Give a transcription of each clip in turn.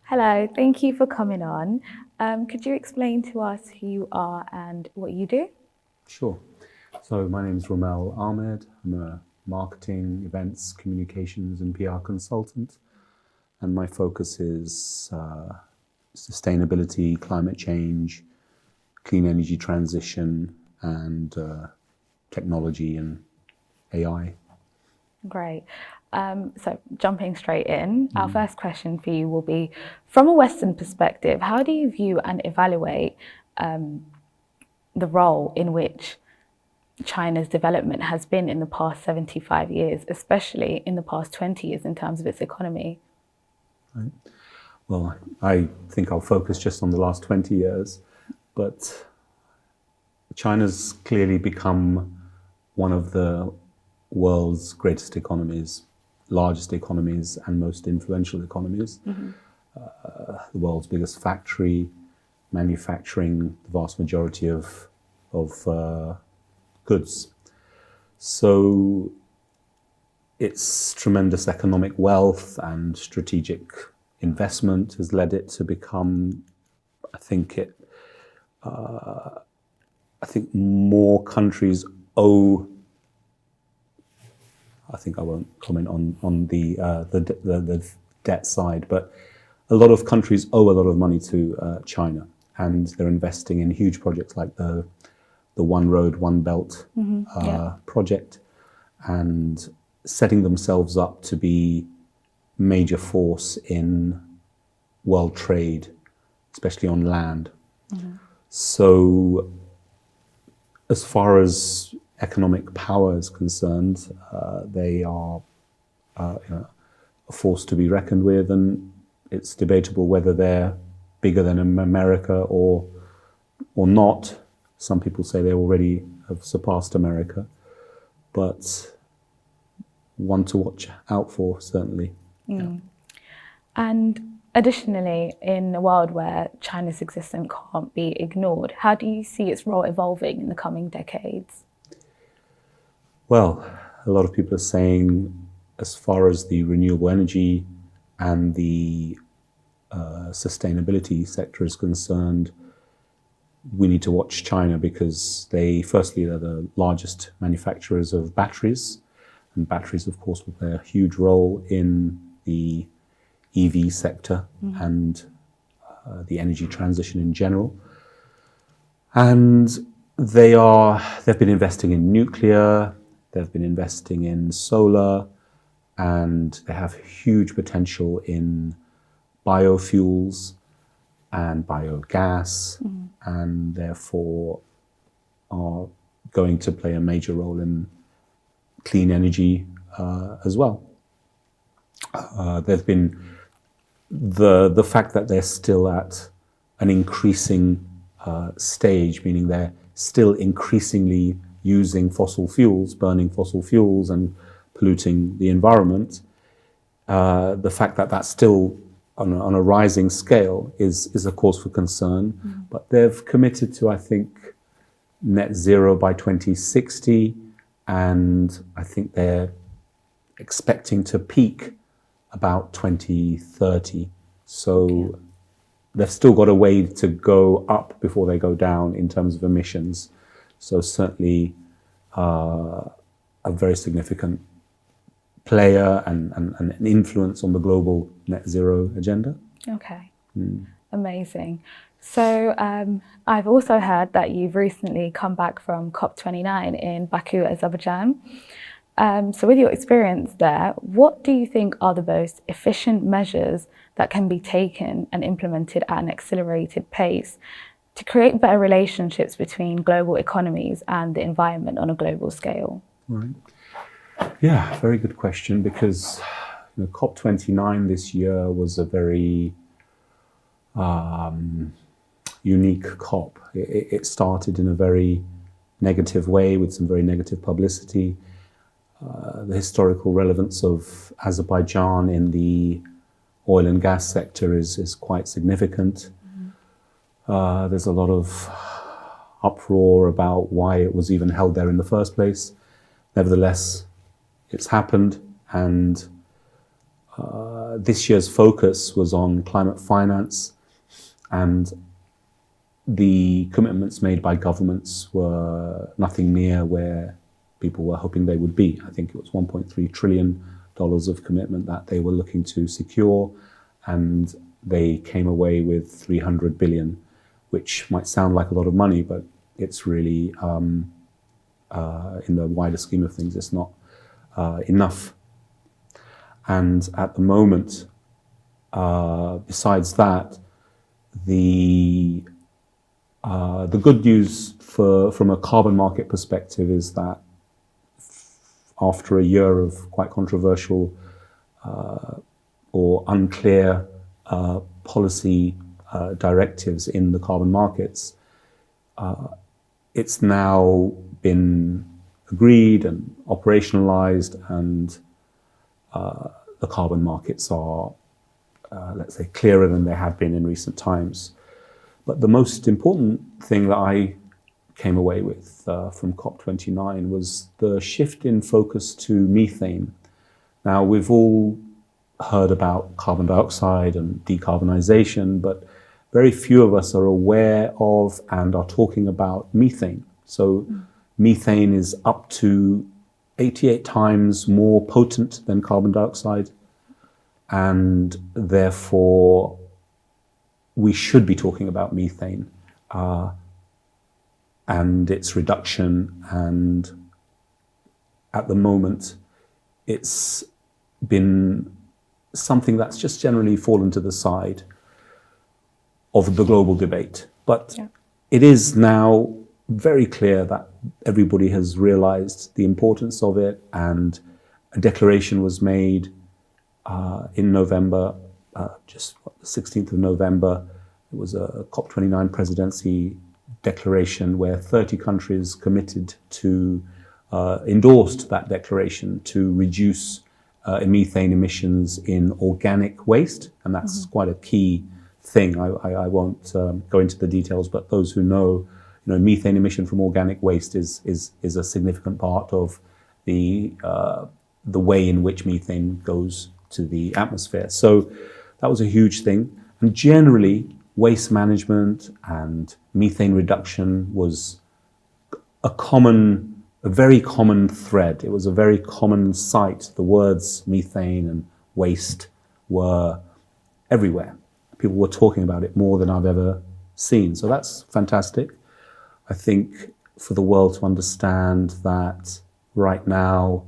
Hello, thank you for coming on. Could you explain to us who you are and what you do? Sure. So my name is Romel Ahmed. I'm a marketing, events, communications, and PR consultant. And my focus is sustainability, climate change, clean energy transition, and technology and AI. Great. So, jumping straight in, our first question for you will be from a Western perspective, how do you view and evaluate the role in which China's development has been in the past 75 years, especially in the past 20 years in terms of its economy? Right. Well, I think I'll focus just on the last 20 years, but China's clearly become one of the world's greatest economies, largest economies, and most influential economies. The world's biggest factory, manufacturing the vast majority of goods. So its tremendous economic wealth and strategic investment has led it to become, I think more countries owe. I think I won't comment on the debt side, but a lot of countries owe a lot of money to China, and they're investing in huge projects like the One Road, One Belt project, and setting themselves up to be major force in world trade, especially on land. So as far as economic power is concerned, they are a force to be reckoned with, and it's debatable whether they're bigger than America or not. Some people say they already have surpassed America, but one to watch out for, certainly. Yeah. And additionally, in a world where China's existence can't be ignored, how do you see its role evolving in the coming decades? Well, a lot of people are saying, as far as the renewable energy and the sustainability sector is concerned, we need to watch China because firstly, they're the largest manufacturers of batteries, and batteries, of course, will play a huge role in the EV sector and the energy transition in general. And they've been investing in nuclear, they've been investing in solar, and they have huge potential in biofuels and biogas, and therefore are going to play a major role in clean energy as well. There's been the fact that they're still at an increasing stage, meaning they're still increasingly using fossil fuels, burning fossil fuels and polluting the environment. The fact that that's still on a rising scale is a cause for concern. But they've committed to, I think, net zero by 2060, and I think they're expecting to peak about 2030. So they've still got a way to go up before they go down in terms of emissions. So certainly a very significant player and an influence on the global net zero agenda. Okay, amazing. So I've also heard that you've recently come back from COP29 in Baku, Azerbaijan. So with your experience there, what do you think are the most efficient measures that can be taken and implemented at an accelerated pace to create better relationships between global economies and the environment on a global scale? Right. Yeah, very good question, because COP29 this year was a very unique COP. It started in a very negative way with some very negative publicity. The historical relevance of Azerbaijan in the oil and gas sector is quite significant. There's a lot of uproar about why it was even held there in the first place. Nevertheless, it's happened, and this year's focus was on climate finance, and the commitments made by governments were nothing near where people were hoping they would be. I think it was $1.3 trillion of commitment that they were looking to secure, and they came away with 300 billion, which might sound like a lot of money, but it's really, in the wider scheme of things, it's not enough. And at the moment, besides that, the good news from a carbon market perspective is that after a year of quite controversial or unclear policy directives in the carbon markets, it's now been agreed and operationalized, and the carbon markets are, let's say, clearer than they have been in recent times. But the most important thing that I came away with from COP29 was the shift in focus to methane. Now, we've all heard about carbon dioxide and decarbonization, but very few of us are aware of and are talking about methane. So methane is up to 88 times more potent than carbon dioxide, and therefore we should be talking about methane and its reduction. And at the moment, it's been something that's just generally fallen to the side of the global debate. But it is now very clear that everybody has realized the importance of it, and a declaration was made in November, just the 16th of November. It was a COP29 presidency declaration where 30 countries committed to, endorsed that declaration to reduce methane emissions in organic waste. And that's quite a key thing. I won't go into the details, but those who know, methane emission from organic waste is a significant part of the way in which methane goes to the atmosphere. So that was a huge thing. And generally, waste management and methane reduction was a very common thread. It was a very common sight. The words methane and waste were everywhere. People were talking about it more than I've ever seen. So that's fantastic. I think for the world to understand that right now,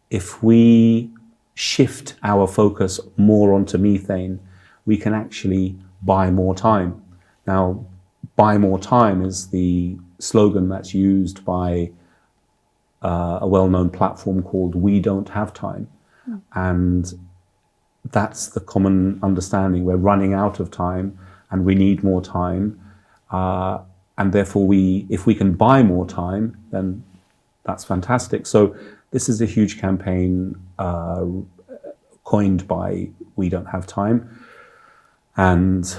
if we shift our focus more onto methane, we can actually buy more time. Now, buy more time is the slogan that's used by a well-known platform called We Don't Have Time. And that's the common understanding. We're running out of time and we need more time. And therefore, if we can buy more time, then that's fantastic. So this is a huge campaign coined by We Don't Have Time. And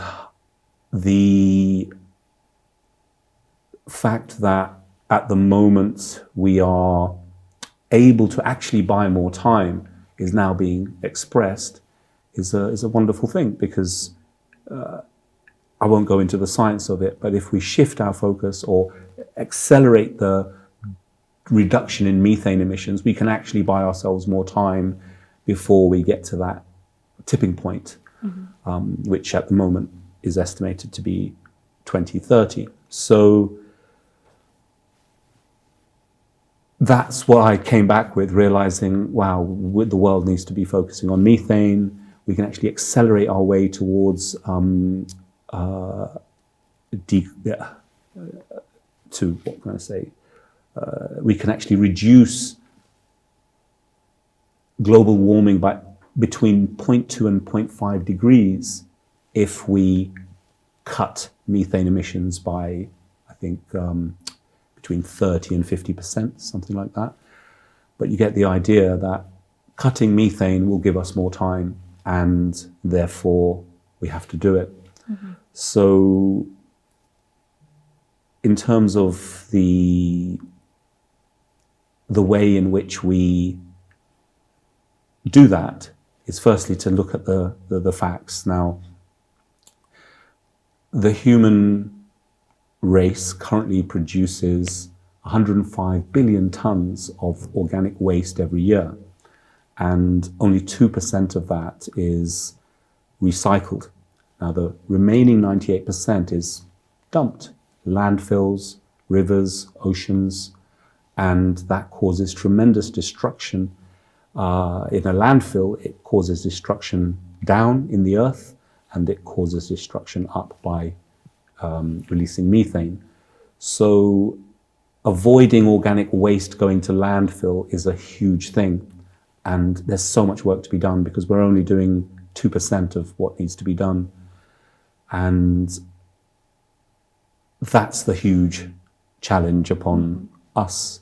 the fact that at the moment we are able to actually buy more time is now being expressed is a wonderful thing, because I won't go into the science of it, but if we shift our focus or accelerate the reduction in methane emissions, we can actually buy ourselves more time before we get to that tipping point, which at the moment is estimated to be 2030. So that's what I came back with, realizing, wow, the world needs to be focusing on methane. We can actually accelerate our way towards we can actually reduce global warming by between 0.2 and 0.5 degrees if we cut methane emissions by, I think, between 30 and 50%, something like that. But you get the idea that cutting methane will give us more time, and therefore we have to do it. So in terms of the way in which we do that is firstly to look at the facts. Now, the human race currently produces 105 billion tons of organic waste every year, and only 2% of that is recycled. Now, the remaining 98% is dumped, landfills, rivers, oceans, and that causes tremendous destruction. In a landfill, it causes destruction down in the earth, and it causes destruction up by releasing methane. So avoiding organic waste going to landfill is a huge thing. And there's so much work to be done because we're only doing 2% of what needs to be done. And that's the huge challenge upon us.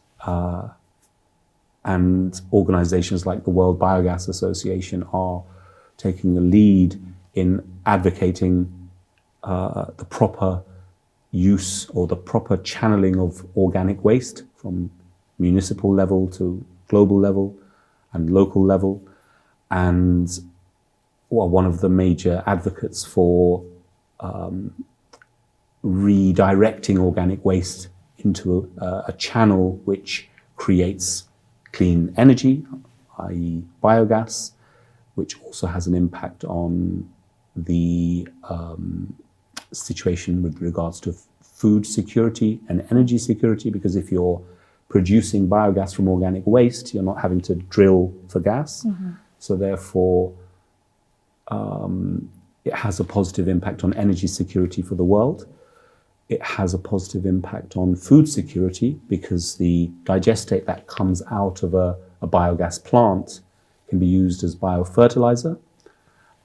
And organizations like the World Biogas Association are taking the lead in advocating the proper use or the proper channeling of organic waste from municipal level to global level and local level. And one of the major advocates for redirecting organic waste into a channel which creates clean energy, i.e. biogas, which also has an impact on the situation with regards to food security and energy security, because if you're producing biogas from organic waste, you're not having to drill for gas. Mm-hmm. So therefore, it has a positive impact on energy security for the world. It has a positive impact on food security because the digestate that comes out of a biogas plant can be used as biofertilizer.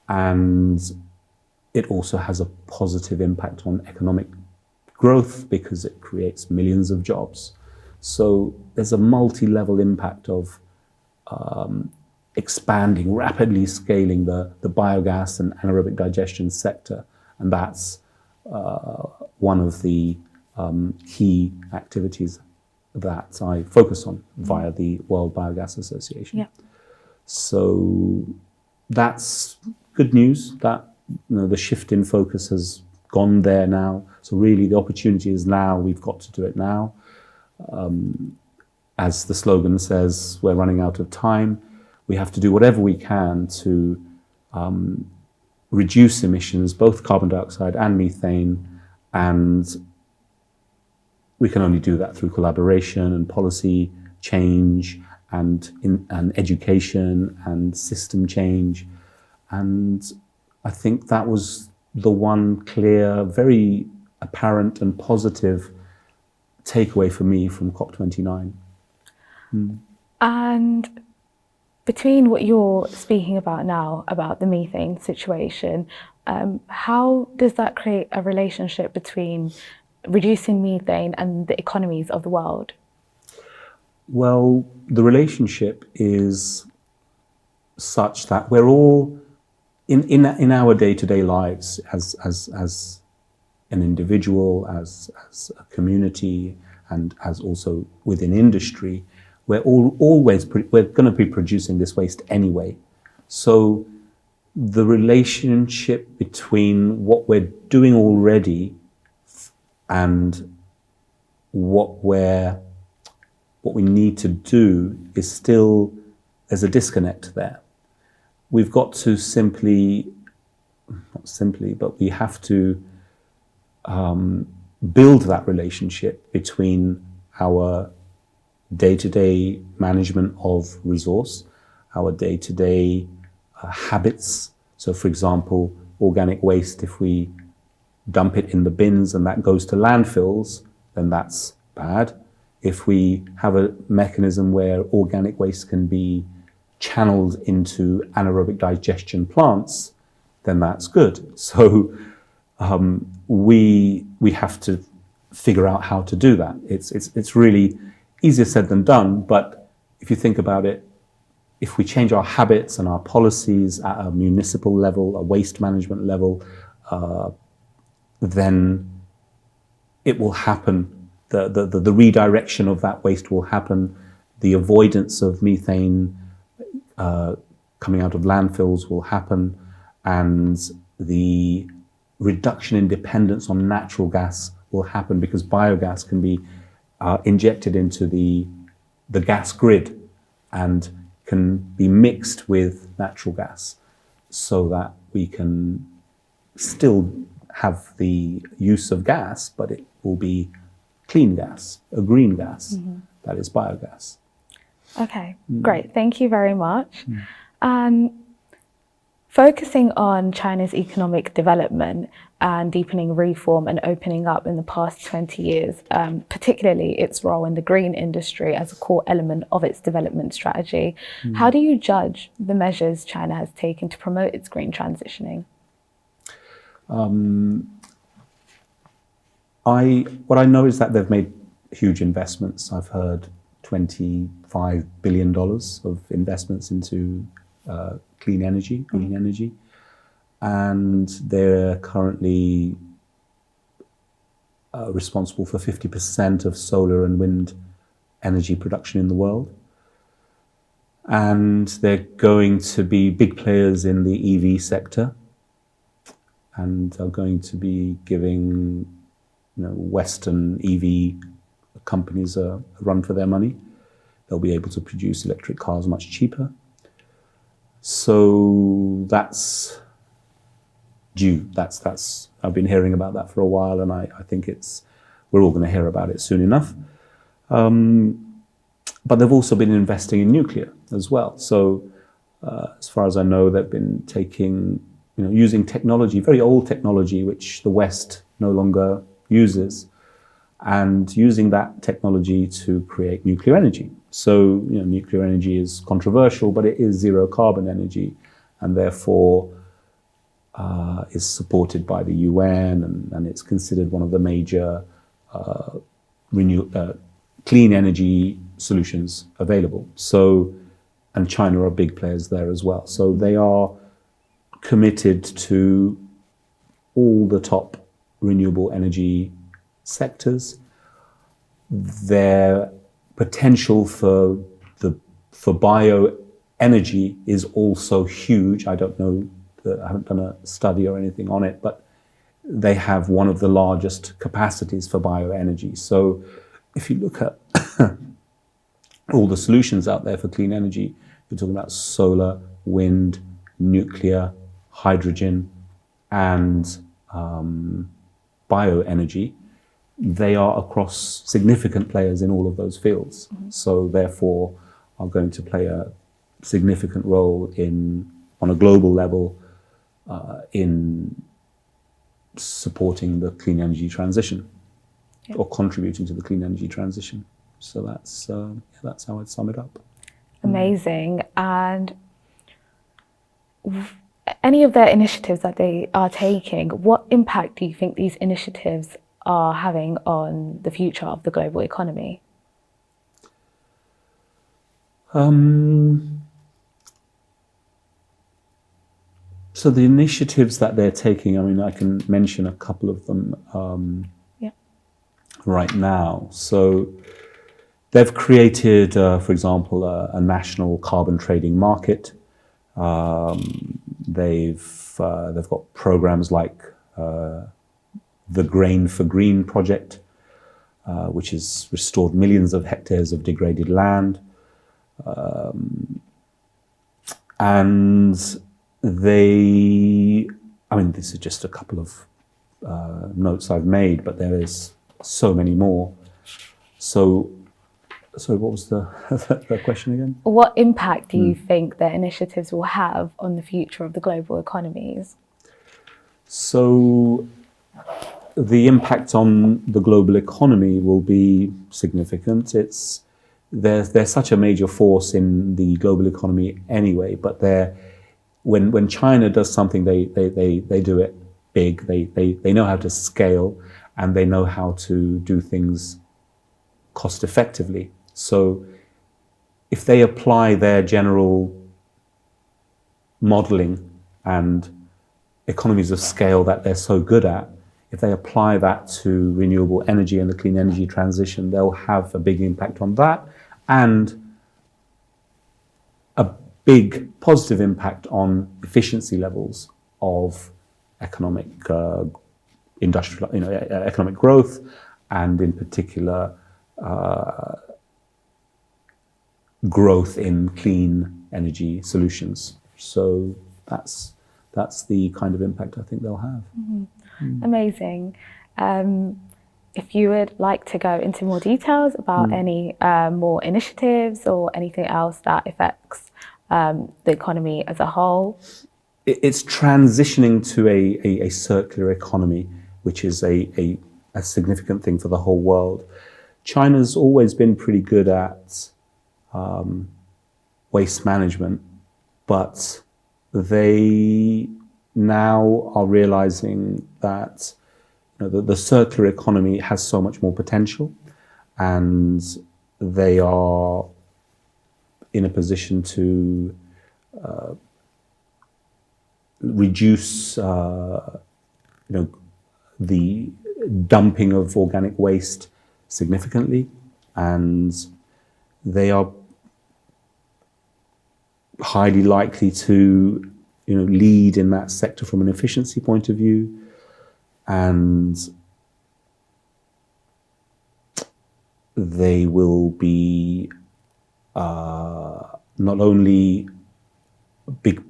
And it also has a positive impact on economic growth because it creates millions of jobs. So there's a multi-level impact of expanding, rapidly scaling the biogas and anaerobic digestion sector. And that's one of the key activities that I focus on via the World Biogas Association. Yeah. So that's good news that the shift in focus has gone there now. So really the opportunity is now, we've got to do it now. As the slogan says, we're running out of time. We have to do whatever we can to reduce emissions, both carbon dioxide and methane, and we can only do that through collaboration and policy change and education and system change. And I think that was the one clear, very apparent and positive takeaway for me from COP29. And between what you're speaking about now, about the methane situation, how does that create a relationship between reducing methane and the economies of the world? Well, the relationship is such that we're all in our day-to-day lives as an individual, as a community, and as also within industry, we're going to be producing this waste anyway. So the relationship between what we're doing already and what we need to do is still, there's a disconnect there. We've got to but we have to build that relationship between our day-to-day management of resource, our day-to-day habits. So for example, organic waste, if we dump it in the bins and that goes to landfills, then that's bad. If we have a mechanism where organic waste can be channeled into anaerobic digestion plants, then that's good. So we have to figure out how to do that. It's really easier said than done, but if you think about it, if we change our habits and our policies at a municipal level, a waste management level, then it will happen. The redirection of that waste will happen. The avoidance of methane coming out of landfills will happen, and the reduction in dependence on natural gas will happen because biogas can be injected into the gas grid and can be mixed with natural gas so that we can still have the use of gas, but it will be clean gas, a green gas, that is biogas. Okay, great. Thank you very much. Focusing on China's economic development and deepening reform and opening up in the past 20 years, particularly its role in the green industry as a core element of its development strategy, how do you judge the measures China has taken to promote its green transitioning? What I know is that they've made huge investments. I've heard $25 billion of investments into clean energy, green energy, and they're currently responsible for 50% of solar and wind energy production in the world. And they're going to be big players in the EV sector, and are going to be giving Western EV companies a run for their money. They'll be able to produce electric cars much cheaper. So that's due. That's I've been hearing about that for a while, and I think we're all going to hear about it soon enough. But they've also been investing in nuclear as well. So as far as I know, they've been using technology, very old technology, which the West no longer uses, and using that technology to create nuclear energy. So, nuclear energy is controversial, but it is zero carbon energy, and therefore is supported by the UN, and it's considered one of the major clean energy solutions available. So, and China are big players there as well. So they are committed to all the top renewable energy sectors. Their potential for bioenergy is also huge. I don't know, I haven't done a study or anything on it, but they have one of the largest capacities for bioenergy. So if you look at all the solutions out there for clean energy, you're talking about solar, wind, nuclear, hydrogen, and bioenergy. They are across significant players in all of those fields. So therefore are going to play a significant role on a global level in supporting the clean energy transition, or contributing to the clean energy transition. So that's how I'd sum it up. Amazing. And any of their initiatives that they are taking, what impact do you think these initiatives are having on the future of the global economy? So the initiatives that they're taking, I can mention a couple of them right now. So they've created, for example, a national carbon trading market. They've got programs like the Grain for Green project, which has restored millions of hectares of degraded land. And this is just a couple of notes I've made, but there is so many more. So what was the question again? What impact do you think their initiatives will have on the future of the global economies? So the impact on the global economy will be significant. They're such a major force in the global economy anyway, but when China does something, they do it big. They know how to scale, and they know how to do things cost effectively. So if they apply their general modeling and economies of scale that they're so good at, if they apply that to renewable energy and the clean energy transition, they'll have a big impact on that, and big positive impact on efficiency levels of economic economic growth, and in particular growth in clean energy solutions. So that's the kind of impact I think they'll have. Amazing. If you would like to go into more details about any more initiatives or anything else that affects the economy as a whole. It's transitioning to a circular economy, which is a significant thing for the whole world. China's always been pretty good at waste management, but they now are realizing that the circular economy has so much more potential, and they are in a position to reduce the dumping of organic waste significantly, and they are highly likely to lead in that sector from an efficiency point of view. And they will be not only big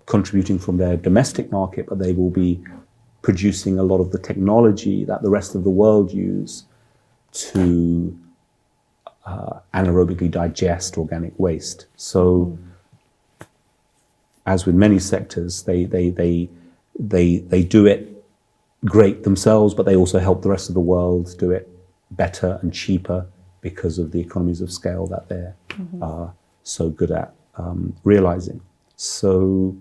contributing from their domestic market, but they will be producing a lot of the technology that the rest of the world use to anaerobically digest organic waste. So, as with many sectors, they do it great themselves, but they also help the rest of the world do it better and cheaper because of the economies of scale that they're so good at realizing. So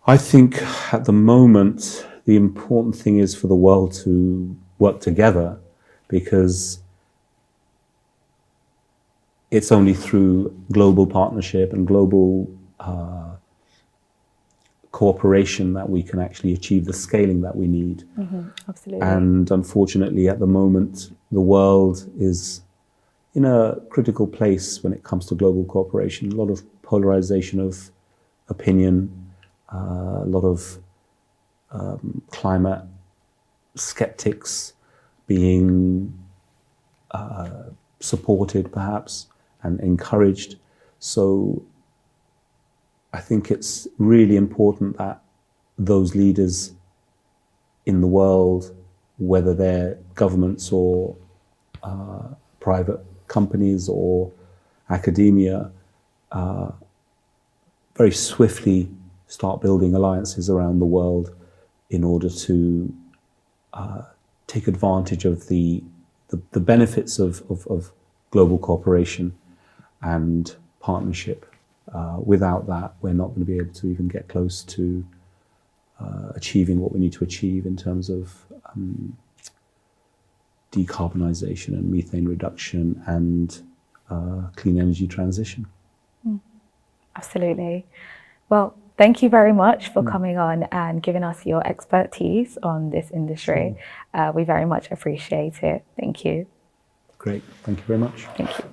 I think at the moment, the important thing is for the world to work together, because it's only through global partnership and global cooperation that we can actually achieve the scaling that we need. Absolutely. And unfortunately, at the moment, the world is in a critical place when it comes to global cooperation. A lot of polarization of opinion, a lot of climate skeptics being supported perhaps and encouraged. So I think it's really important that those leaders in the world, whether they're governments or private companies or academia, very swiftly start building alliances around the world in order to take advantage of the benefits of global cooperation and partnership. Without that, we're not going to be able to even get close to achieving what we need to achieve in terms of decarbonisation and methane reduction and clean energy transition. Absolutely. Well, thank you very much for coming on and giving us your expertise on this industry. Sure. We very much appreciate it. Thank you. Great. Thank you very much. Thank you.